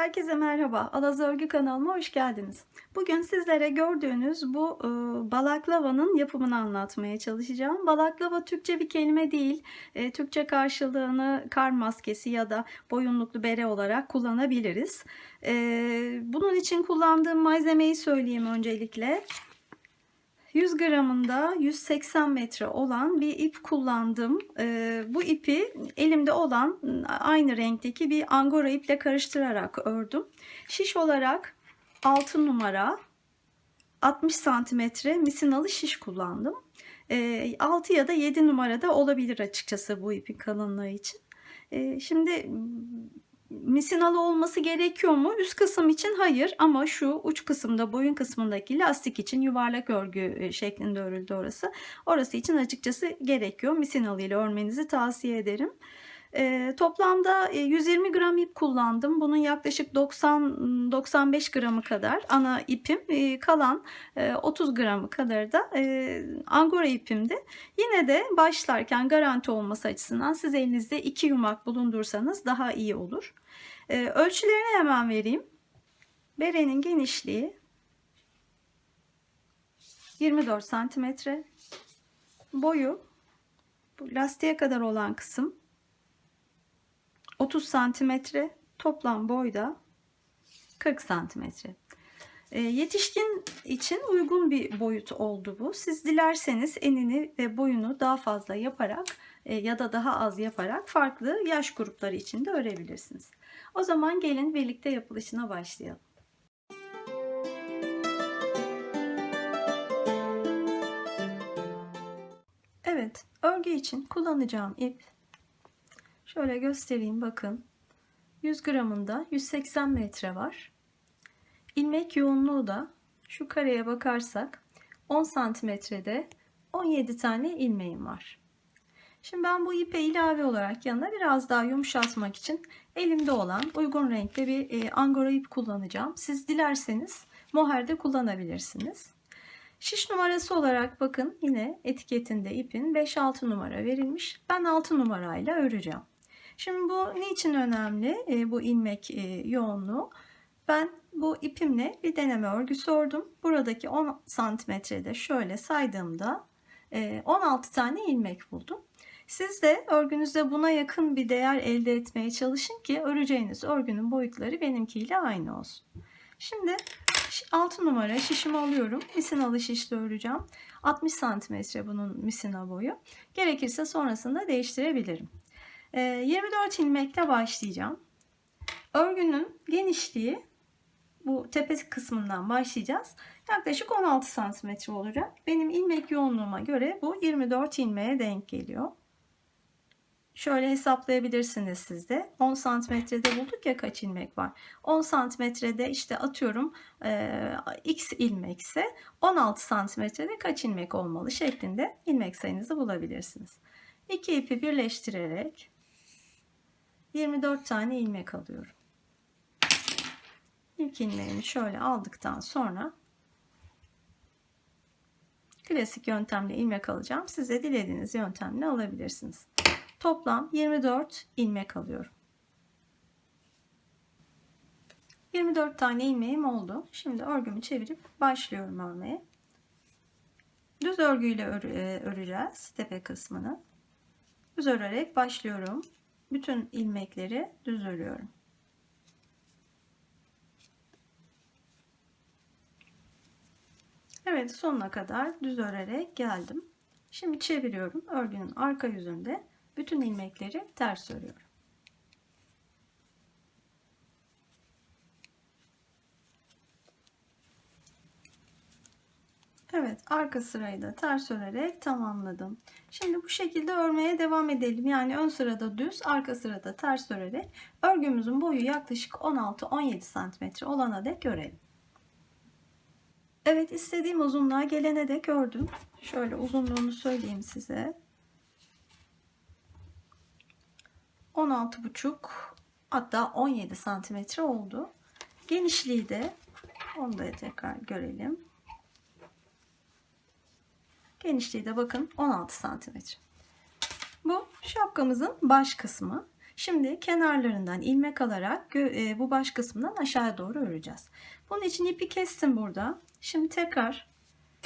Herkese merhaba. Alaz Örgü kanalıma hoş geldiniz. Bugün sizlere gördüğünüz bu balaklavanın yapımını anlatmaya çalışacağım. Balaklava Türkçe bir kelime değil. Türkçe karşılığını kar maskesi ya da boyunluklu bere olarak kullanabiliriz. Bunun için kullandığım malzemeyi söyleyeyim öncelikle. 100 gramında 180 metre olan bir ip kullandım. Bu ipi elimde olan aynı renkteki bir angora iple karıştırarak ördüm. Şiş olarak 6 numara 60 santimetre misinalı şiş kullandım. 6 ya da 7 numarada olabilir açıkçası bu ipin kalınlığı için. Şimdi misinalı olması gerekiyor mu? Üst kısım için hayır, ama şu uç kısımda, boyun kısmındaki lastik için yuvarlak örgü şeklinde örüldü orası. Orası için açıkçası gerekiyor. Misinalı ile örmenizi tavsiye ederim. Toplamda 120 gram ip kullandım. Bunun yaklaşık 90-95 gramı kadar ana ipim, kalan 30 gramı kadar da angora ipimdi. Yine de başlarken garanti olması açısından siz elinizde 2 yumak bulundursanız daha iyi olur. Ölçülerini hemen vereyim. Berenin genişliği 24 santimetre. Boyu, bu lastiğe kadar olan kısım 30 santimetre. Toplam boyda 40 santimetre. Yetişkin için uygun bir boyut oldu bu. Siz dilerseniz enini ve boyunu daha fazla yaparak ya da daha az yaparak farklı yaş grupları için de örebilirsiniz. O zaman gelin birlikte yapılışına başlayalım. Evet, örgü için kullanacağım ip şöyle göstereyim, bakın. 100 gramında 180 metre var. İlmek yoğunluğu da şu kareye bakarsak 10 santimetrede 17 tane ilmeğim var. Şimdi ben bu ipe ilave olarak yanına biraz daha yumuşatmak için elimde olan uygun renkte bir angora ip kullanacağım. Siz dilerseniz mohair de kullanabilirsiniz. Şiş numarası olarak bakın, yine etiketinde ipin 5-6 numara verilmiş. Ben 6 numarayla öreceğim. Şimdi bu niçin önemli, bu ilmek yoğunluğu? Ben bu ipimle bir deneme örgüsü ördüm. Buradaki 10 santimetrede şöyle saydığımda 16 tane ilmek buldum. Siz de örgünüzde buna yakın bir değer elde etmeye çalışın ki öreceğiniz örgünün boyutları benimkiyle aynı olsun. Şimdi 6 numara şişimi alıyorum. Misinalı şişle öreceğim. 60 santimetre bunun misina boyu. Gerekirse sonrasında değiştirebilirim. 24 ilmekle başlayacağım. Örgünün genişliği, bu tepe kısmından başlayacağız. Yaklaşık 16 santimetre olacak. Benim ilmek yoğunluğuma göre bu 24 ilmeğe denk geliyor. Şöyle hesaplayabilirsiniz siz de. 10 santimetrede bulduk ya kaç ilmek var. 10 santimetrede işte atıyorum x ilmek ise 16 santimetrede kaç ilmek olmalı şeklinde ilmek sayınızı bulabilirsiniz. İki ipi birleştirerek 24 tane ilmek alıyorum. İlk ilmeğimi şöyle aldıktan sonra klasik yöntemle ilmek alacağım. Siz de dilediğiniz yöntemle alabilirsiniz. Toplam 24 ilmek alıyorum. 24 tane ilmeğim oldu. Şimdi örgümü çevirip başlıyorum örmeye. Düz örgüyle öreceğiz tepe kısmını. Düz örerek başlıyorum. Bütün ilmekleri düz örüyorum. Evet, sonuna kadar düz örerek geldim. Şimdi çeviriyorum. Örgünün arka yüzünde bütün ilmekleri ters örüyorum. Evet, arka sırayı da ters örerek tamamladım. Şimdi bu şekilde örmeye devam edelim. Yani ön sırada düz, arka sırada ters örerek örgümüzün boyu yaklaşık 16-17 santimetre olana dek örelim. Evet, istediğim uzunluğa gelene dek ördüm. Şöyle uzunluğunu söyleyeyim size. 16,5, hatta 17 santimetre oldu. Genişliği de, onu da tekrar görelim. Genişliği de bakın 16 santimetre. Bu şapkamızın baş kısmı. Şimdi kenarlarından ilmek alarak bu baş kısmından aşağıya doğru öreceğiz. Bunun için ipi kestim burada. Şimdi tekrar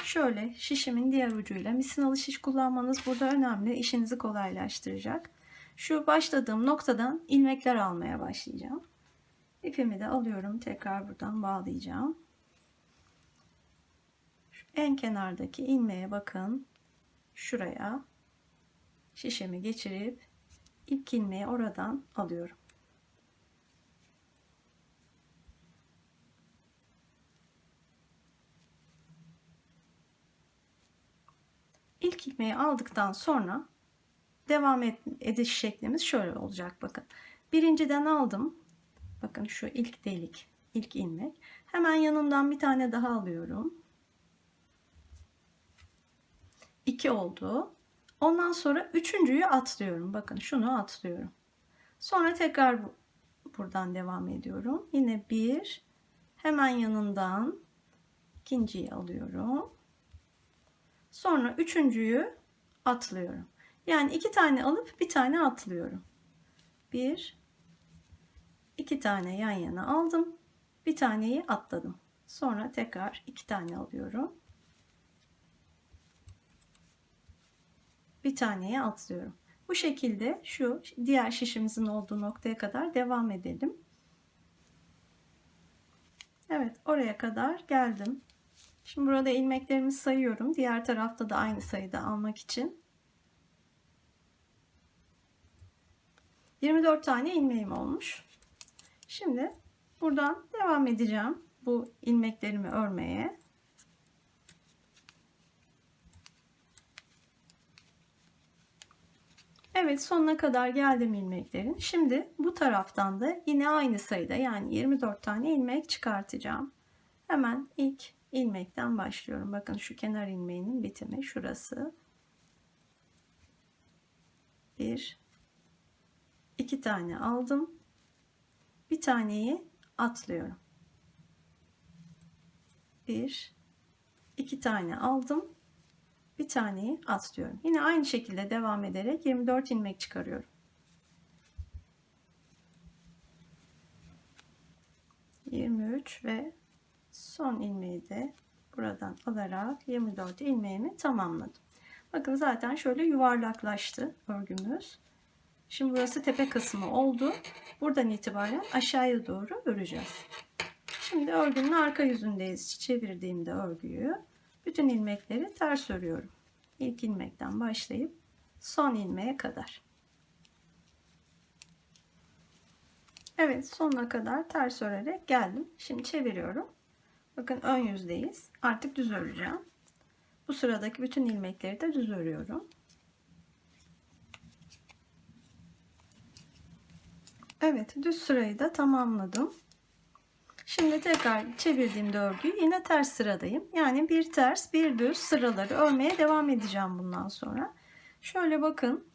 şöyle şişimin diğer ucuyla misinalı şiş kullanmanız burada önemli. İşinizi kolaylaştıracak. Şu başladığım noktadan ilmekler almaya başlayacağım. İpimi de alıyorum. Tekrar buradan bağlayacağım. Şu en kenardaki ilmeğe bakın. Şuraya şişemi geçirip ilk ilmeği oradan alıyorum. İlk ilmeği aldıktan sonra devam ediş şeklimiz şöyle olacak. Bakın. Birinciden aldım. Bakın şu ilk delik, ilk ilmek. Hemen yanından bir tane daha alıyorum. 2 oldu. Ondan sonra üçüncüyü atlıyorum. Bakın şunu atlıyorum. Sonra tekrar buradan devam ediyorum. Yine 1. Hemen yanından ikinciyi alıyorum. Sonra üçüncüyü atlıyorum. Yani 2 tane alıp bir tane atlıyorum. 1, 2 tane yan yana aldım. Bir taneyi atladım. Sonra tekrar 2 tane alıyorum. Bir taneyi atlıyorum. Bu şekilde şu diğer şişimizin olduğu noktaya kadar devam edelim. Evet, oraya kadar geldim. Şimdi burada ilmeklerimi sayıyorum. Diğer tarafta da aynı sayıda almak için. 24 tane ilmeğim olmuş. Şimdi buradan devam edeceğim bu ilmeklerimi örmeye. Evet, sonuna kadar geldim ilmeklerin. Şimdi bu taraftan da yine aynı sayıda, yani 24 tane ilmek çıkartacağım. Hemen ilk ilmekten başlıyorum. Bakın şu kenar ilmeğinin bitimi şurası. 1, 2 tane aldım. Bir taneyi atlıyorum. 1, 2 tane aldım. Bir taneyi atlıyorum. Yine aynı şekilde devam ederek 24 ilmek çıkarıyorum. 23 ve son ilmeği de buradan alarak 24 ilmeğimi tamamladım. Bakın zaten şöyle yuvarlaklaştı örgümüz. Şimdi burası tepe kısmı oldu. Buradan itibaren aşağıya doğru öreceğiz. Şimdi örgünün arka yüzündeyiz. Çevirdiğimde örgüyü bütün ilmekleri ters örüyorum. İlk ilmekten başlayıp son ilmeğe kadar. Evet, sonuna kadar ters örerek geldim. Şimdi çeviriyorum. Bakın ön yüzdeyiz. Artık düz öreceğim. Bu sıradaki bütün ilmekleri de düz örüyorum. Evet, düz sırayı da tamamladım. Şimdi tekrar çevirdiğimde örgüyü yine ters sıradayım. Yani bir ters bir düz sıraları örmeye devam edeceğim bundan sonra. Şöyle bakın.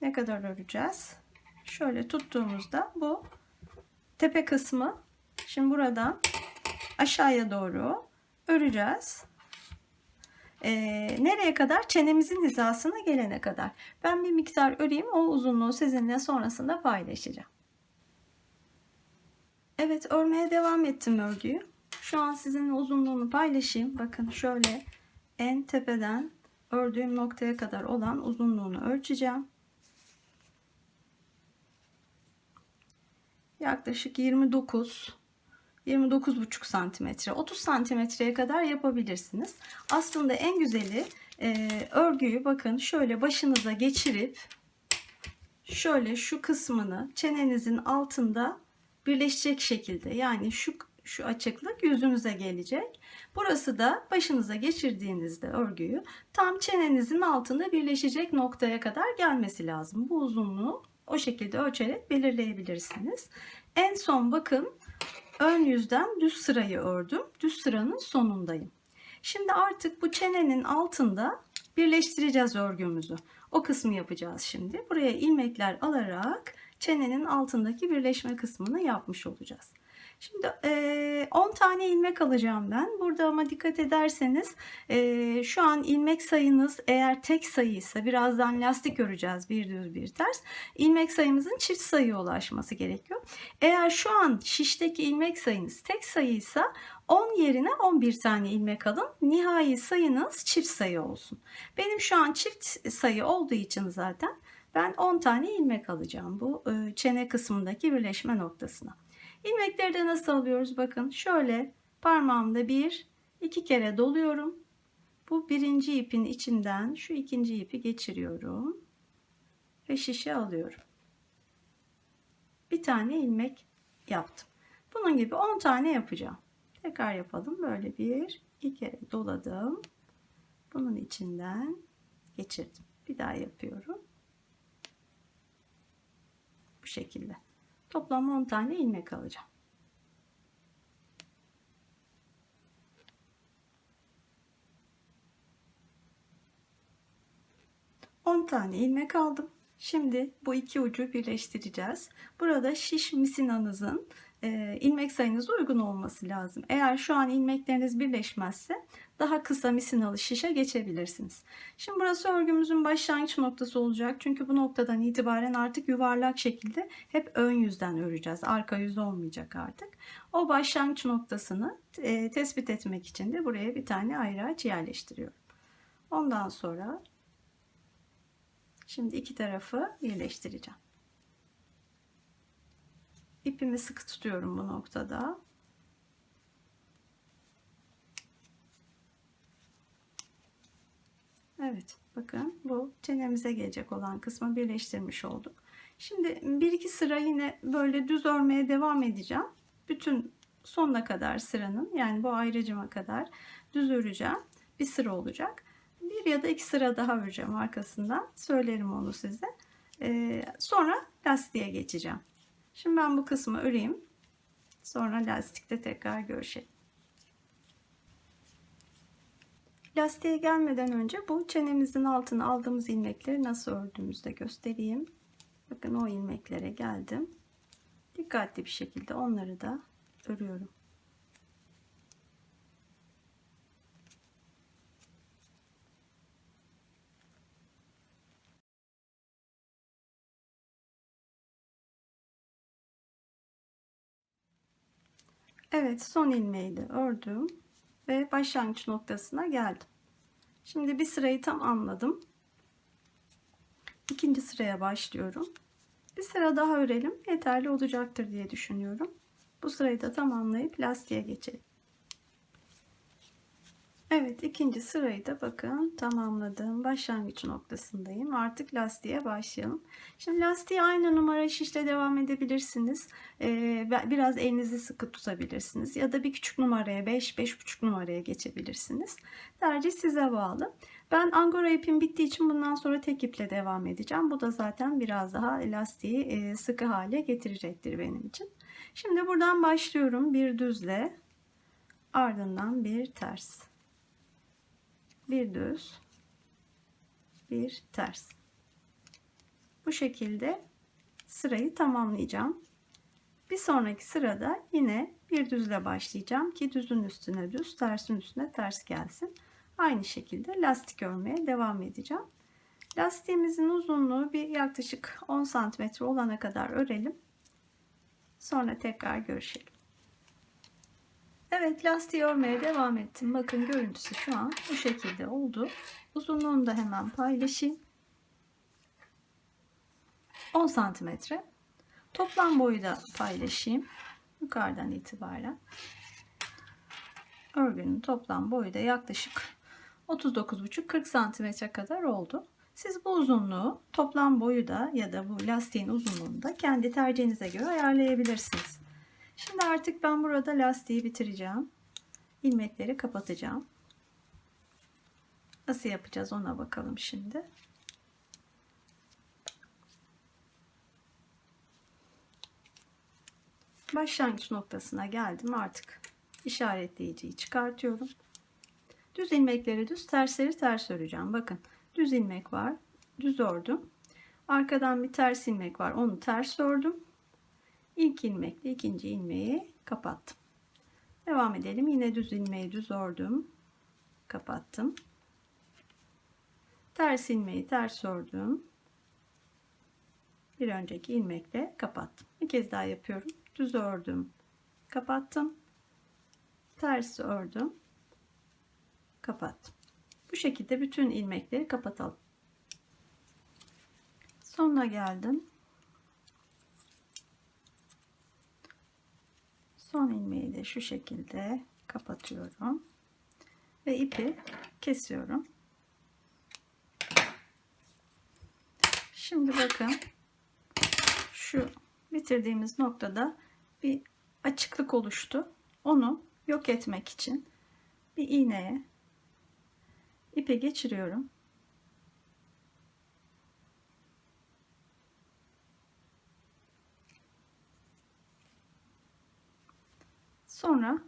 Ne kadar öreceğiz? Şöyle tuttuğumuzda bu tepe kısmı, şimdi buradan aşağıya doğru öreceğiz. Nereye kadar? Çenemizin hizasına gelene kadar. Ben bir miktar öreyim, o uzunluğu sizinle sonrasında paylaşacağım. Evet, örmeye devam ettim örgüyü. Şu an sizinle uzunluğunu paylaşayım. Bakın şöyle en tepeden ördüğüm noktaya kadar olan uzunluğunu ölçeceğim. Yaklaşık 29,5 santimetre, 30 santimetreye kadar yapabilirsiniz. Aslında en güzeli örgüyü bakın şöyle başınıza geçirip şöyle şu kısmını çenenizin altında birleşecek şekilde, yani şu açıklık yüzünüze gelecek. Burası da başınıza geçirdiğinizde örgüyü tam çenenizin altında birleşecek noktaya kadar gelmesi lazım. Bu uzunluğu o şekilde ölçerek belirleyebilirsiniz. En son bakın ön yüzden düz sırayı ördüm. Düz sıranın sonundayım. Şimdi artık bu çenenin altında birleştireceğiz örgümüzü. O kısmı yapacağız şimdi. Buraya ilmekler alarak çenenin altındaki birleşme kısmını yapmış olacağız. Şimdi 10 tane ilmek alacağım ben. Burada ama dikkat ederseniz şu an ilmek sayınız eğer tek sayıysa, birazdan lastik öreceğiz bir düz bir ters. İlmek sayımızın çift sayıya ulaşması gerekiyor. Eğer şu an şişteki ilmek sayınız tek sayıysa 10 yerine 11 tane ilmek alın. Nihai sayınız çift sayı olsun. Benim şu an çift sayı olduğu için zaten ben 10 tane ilmek alacağım bu çene kısmındaki birleşme noktasına. İlmekleri de nasıl alıyoruz? Bakın şöyle parmağımda iki kere doluyorum. Bu birinci ipin içinden şu ikinci ipi geçiriyorum ve şişe alıyorum. Bir tane ilmek yaptım. Bunun gibi 10 tane yapacağım. Tekrar yapalım. Böyle iki kere doladım. Bunun içinden geçirdim. Bir daha yapıyorum. Bu şekilde. Toplam 10 tane ilmek alacağım. On tane ilmek aldım. Şimdi bu iki ucu birleştireceğiz. Burada şiş misinanızın ilmek sayınıza uygun olması lazım. Eğer şu an ilmekleriniz birleşmezse daha kısa misinalı şişe geçebilirsiniz. Şimdi burası örgümüzün başlangıç noktası olacak. Çünkü bu noktadan itibaren artık yuvarlak şekilde hep ön yüzden öreceğiz. Arka yüz olmayacak artık. O başlangıç noktasını tespit etmek için de buraya bir tane ayraç yerleştiriyorum. Ondan sonra şimdi iki tarafı birleştireceğim. İpimi sıkı tutuyorum bu noktada. Evet, bakın bu çenemize gelecek olan kısmı birleştirmiş olduk. Şimdi bir iki sıra yine böyle düz örmeye devam edeceğim. Bütün sonuna kadar sıranın, yani bu ayrıcıma kadar düz öreceğim. Bir sıra olacak. Bir ya da iki sıra daha öreceğim arkasından. Söylerim onu size. Sonra lastiğe geçeceğim. Şimdi ben bu kısmı öreyim. Sonra lastikte tekrar görüşelim. Lastiğe gelmeden önce bu çenemizin altına aldığımız ilmekleri nasıl ördüğümüzü de göstereyim. Bakın o ilmeklere geldim. Dikkatli bir şekilde onları da örüyorum. Evet, son ilmeği de ördüm ve başlangıç noktasına geldim. Şimdi bir sırayı tam anladım. İkinci sıraya başlıyorum. Bir sıra daha örelim. Yeterli olacaktır diye düşünüyorum. Bu sırayı da tamamlayıp lastiğe geçelim. Evet, ikinci sırayı da bakın tamamladım. Başlangıç noktasındayım. Artık lastiğe başlayalım. Şimdi lastiği aynı numara şişle devam edebilirsiniz. Biraz elinizi sıkı tutabilirsiniz. Ya da bir küçük numaraya 5,5 numaraya geçebilirsiniz. Tercih size bağlı. Ben angora ipim bittiği için bundan sonra tek iple devam edeceğim. Bu da zaten biraz daha lastiği sıkı hale getirecektir benim için. Şimdi buradan başlıyorum. Bir düzle, ardından bir ters. Bir düz, bir ters. Bu şekilde sırayı tamamlayacağım. Bir sonraki sırada yine bir düzle başlayacağım ki düzün üstüne düz, tersin üstüne ters gelsin. Aynı şekilde lastik örmeye devam edeceğim. Lastiğimizin uzunluğu bir yaklaşık 10 cm olana kadar örelim. Sonra tekrar görüşelim. Evet, lastiği örmeye devam ettim. Bakın görüntüsü şu an bu şekilde oldu. Uzunluğunu da hemen paylaşayım. 10 santimetre. Toplam boyu da paylaşayım. Yukarıdan itibaren. Örgünün toplam boyu da yaklaşık 39,5-40 santimetre kadar oldu. Siz bu uzunluğu, toplam boyu da ya da bu lastiğin uzunluğunu da kendi tercihinize göre ayarlayabilirsiniz. Şimdi artık ben burada lastiği bitireceğim. İlmekleri kapatacağım. Nasıl yapacağız ona bakalım şimdi. Başlangıç noktasına geldim. Artık işaretleyiciyi çıkartıyorum. Düz ilmekleri düz, tersleri ters öreceğim. Bakın düz ilmek var. Düz ördüm. Arkadan bir ters ilmek var. Onu ters ördüm. İlk ilmekle ikinci ilmeği kapattım. Devam edelim. Yine düz ilmeği düz ördüm, kapattım. Ters ilmeği ters ördüm. Bir önceki ilmekle kapattım. Bir kez daha yapıyorum. Düz ördüm, kapattım. Ters ördüm, kapattım. Bu şekilde bütün ilmekleri kapatalım. Sonuna geldim. Son ilmeği de şu şekilde kapatıyorum ve ipi kesiyorum. Şimdi bakın, şu bitirdiğimiz noktada bir açıklık oluştu. Onu yok etmek için bir iğneye ipe geçiriyorum. Sonra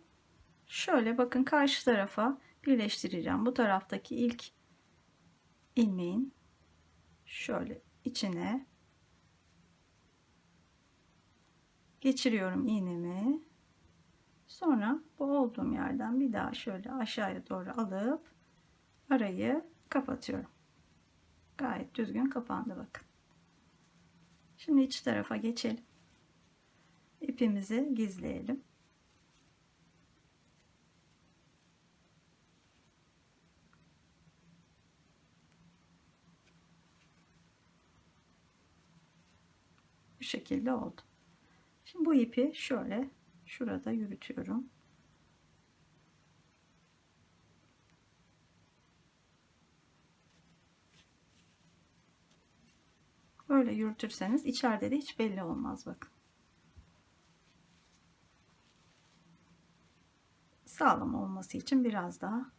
şöyle bakın, karşı tarafa birleştireceğim. Bu taraftaki ilk ilmeğin şöyle içine geçiriyorum iğnemi. Sonra bu olduğum yerden bir daha şöyle aşağıya doğru alıp arayı kapatıyorum. Gayet düzgün kapandı bakın. Şimdi iç tarafa geçelim. İpimizi gizleyelim. Bu şekilde oldu. Şimdi bu ipi şöyle şurada yürütüyorum. Böyle yürütürseniz içeride de hiç belli olmaz bakın. Sağlam olması için biraz daha.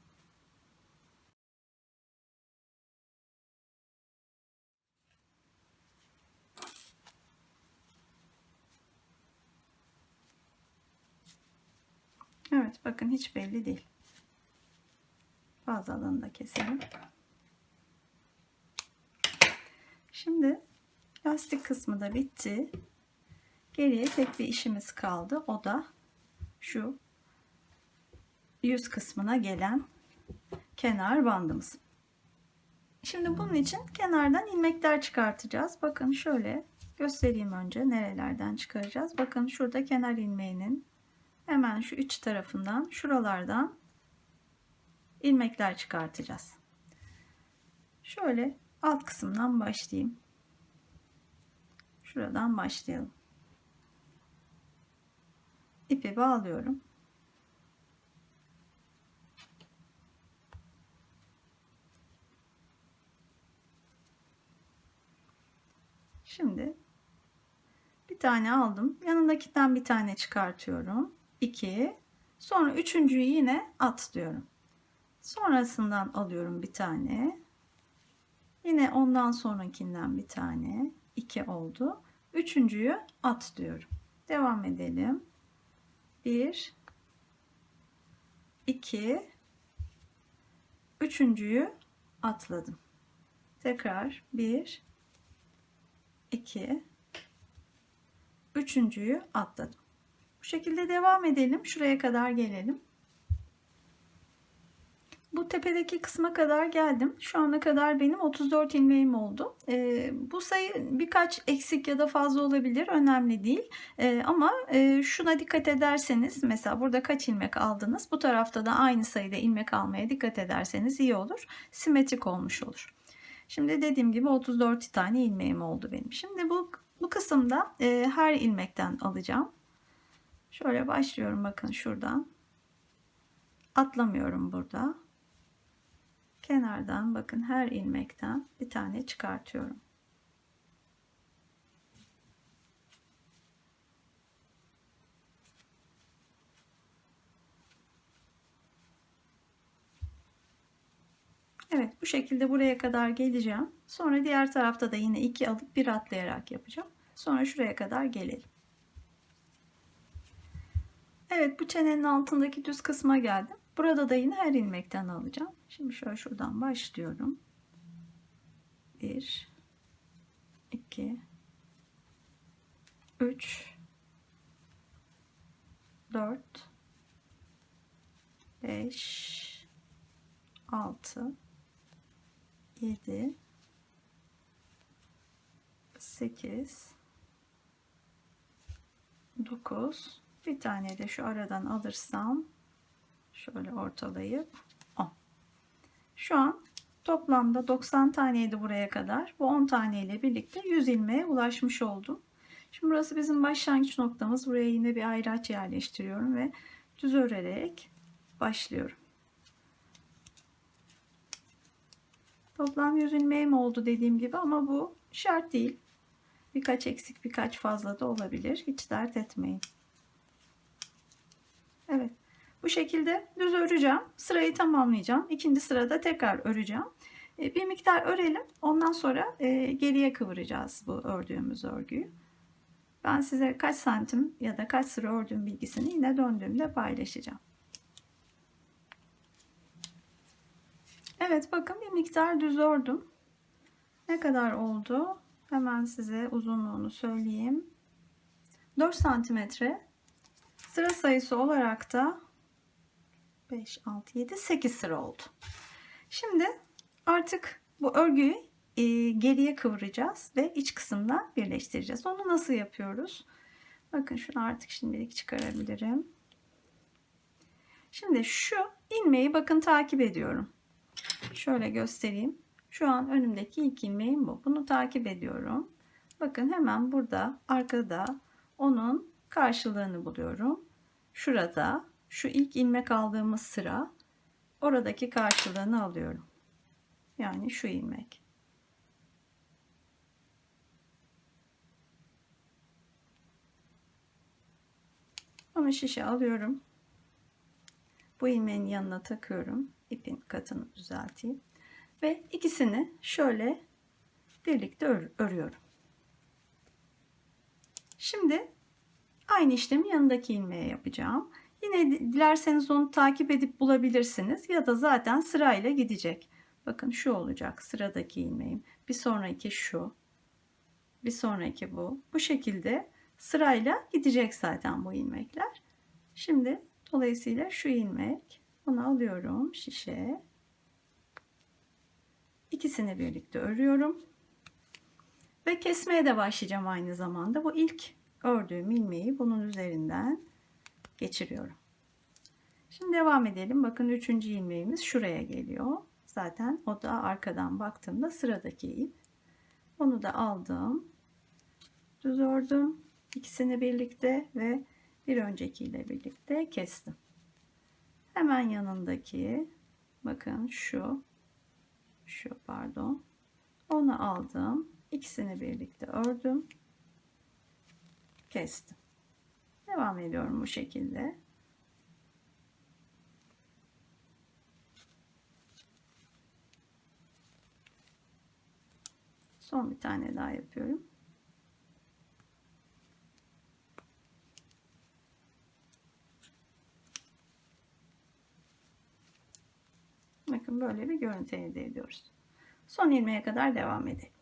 Evet bakın, hiç belli değil. Fazlalığını da keselim. Şimdi lastik kısmı da bitti. Geriye tek bir işimiz kaldı. O da şu yüz kısmına gelen kenar bandımız. Şimdi bunun için kenardan ilmekler çıkartacağız. Bakın şöyle göstereyim önce nerelerden çıkaracağız. Bakın şurada kenar ilmeğinin hemen şu iç tarafından, şuralardan ilmekler çıkartacağız. Şöyle alt kısımdan başlayayım. Şuradan başlayalım. İpi bağlıyorum. Şimdi bir tane aldım. Yanındakinden bir tane çıkartıyorum. 2. Sonra üçüncüyü yine atlıyorum. Sonrasından alıyorum bir tane. Yine ondan sonrakinden bir tane. 2 oldu. Üçüncüyü atlıyorum. Devam edelim. 1 2 üçüncüyü atladım. Tekrar 1 2 üçüncüyü atladım. Bu şekilde devam edelim. Şuraya kadar gelelim. Bu tepedeki kısma kadar geldim. Şu ana kadar benim 34 ilmeğim oldu. Bu sayı birkaç eksik ya da fazla olabilir. Önemli değil. Ama şuna dikkat ederseniz, mesela burada kaç ilmek aldınız? Bu tarafta da aynı sayıda ilmek almaya dikkat ederseniz iyi olur. Simetrik olmuş olur. Şimdi dediğim gibi 34 tane ilmeğim oldu benim. Şimdi bu kısımda her ilmekten alacağım. Şöyle başlıyorum, bakın şuradan. Atlamıyorum burada. Kenardan bakın, her ilmekten bir tane çıkartıyorum. Evet, bu şekilde buraya kadar geleceğim. Sonra diğer tarafta da yine 2 alıp 1 atlayarak yapacağım. Sonra şuraya kadar gelelim. Evet, bu çenenin altındaki düz kısma geldim. Burada da yine her ilmekten alacağım. Şimdi şöyle şuradan başlıyorum. 1 2 3 4, 5, 6, 7, 8, 9, bir tane de şu aradan alırsam şöyle ortalayıp 10. Şu an toplamda 90 taneydi buraya kadar. Bu 10 tane ile birlikte 100 ilmeğe ulaşmış oldum. Şimdi burası bizim başlangıç noktamız. Buraya yine bir ayraç yerleştiriyorum ve düz örerek başlıyorum. Toplam 100 ilmeğim oldu dediğim gibi, ama bu şart değil. Birkaç eksik, birkaç fazla da olabilir. Hiç dert etmeyin. Evet. Bu şekilde düz öreceğim. Sırayı tamamlayacağım. İkinci sırada tekrar öreceğim. Bir miktar örelim. Ondan sonra geriye kıvıracağız bu ördüğümüz örgüyü. Ben size kaç santim ya da kaç sıra ördüğüm bilgisini yine döndüğümde paylaşacağım. Evet, bakın bir miktar düz ördüm. Ne kadar oldu? Hemen size uzunluğunu söyleyeyim. 4 santimetre. Sıra sayısı olarak da 5, 6, 7, 8 sıra oldu. Şimdi artık bu örgüyü geriye kıvıracağız ve iç kısımda birleştireceğiz. Onu nasıl yapıyoruz? Bakın şunu artık şimdilik çıkarabilirim. Şimdi şu ilmeği bakın takip ediyorum. Şöyle göstereyim. Şu an önümdeki ilk ilmeğim bu. Bunu takip ediyorum. Bakın hemen burada arkada onun karşılığını buluyorum. Şurada şu ilk ilmek aldığımız sıra, oradaki karşılığını alıyorum. Yani şu ilmek. Onu şişe alıyorum. Bu ilmeğin yanına takıyorum. İpin katını düzelteyim. Ve ikisini şöyle birlikte örüyorum. Şimdi aynı işlemi yanındaki ilmeğe yapacağım. Yine dilerseniz onu takip edip bulabilirsiniz ya da zaten sırayla gidecek. Bakın şu olacak sıradaki ilmeğim. Bir sonraki şu. Bir sonraki bu. Bu şekilde sırayla gidecek zaten bu ilmekler. Şimdi dolayısıyla şu ilmek, onu alıyorum şişe. İkisini birlikte örüyorum. Ve kesmeye de başlayacağım aynı zamanda. Bu ilk ördüğüm ilmeği bunun üzerinden geçiriyorum. Şimdi devam edelim. Bakın 3. ilmeğimiz şuraya geliyor. Zaten o da arkadan baktığımda sıradaki ip. Onu da aldım. Düz ördüm. İkisini birlikte ve bir öncekiyle birlikte kestim. Hemen yanındaki, bakın şu pardon. Onu aldım. İkisini birlikte ördüm. Kestim. Devam ediyorum bu şekilde. Son bir tane daha yapıyorum. Bakın böyle bir görüntü elde ediyoruz. Son ilmeğe kadar devam edelim.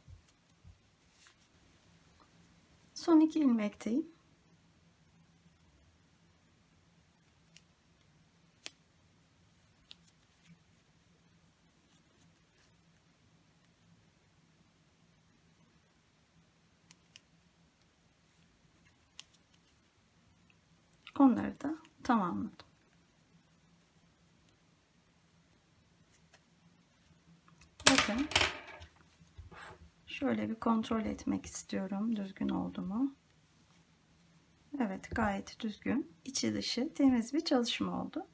Son 2 ilmekteyim. Onları da tamamladım. Bakın şöyle bir kontrol etmek istiyorum, düzgün oldu mu? Evet, gayet düzgün, içi dışı temiz bir çalışma oldu.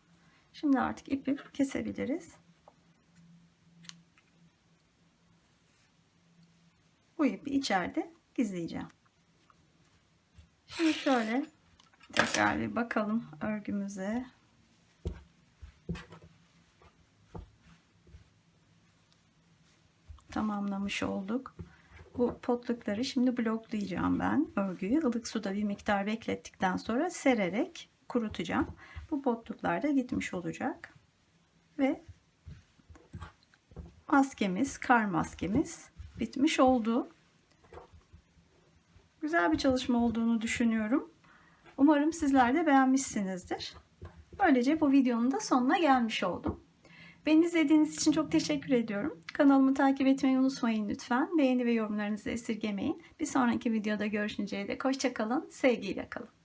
Şimdi artık ipi kesebiliriz. Bu ipi içeride gizleyeceğim. Şimdi şöyle tekrar bir bakalım örgümüze. Tamamlamış olduk. Bu potlukları şimdi bloklayacağım ben örgüyü. Ilık suda bir miktar beklettikten sonra sererek kurutacağım. Bu potluklar da gitmiş olacak. Ve maskemiz, kar maskemiz bitmiş oldu. Güzel bir çalışma olduğunu düşünüyorum. Umarım sizler de beğenmişsinizdir. Böylece bu videonun da sonuna gelmiş oldum. Beni izlediğiniz için çok teşekkür ediyorum. Kanalımı takip etmeyi unutmayın lütfen. Beğeni ve yorumlarınızı esirgemeyin. Bir sonraki videoda görüşünceye dek hoşça kalın, sevgiyle kalın.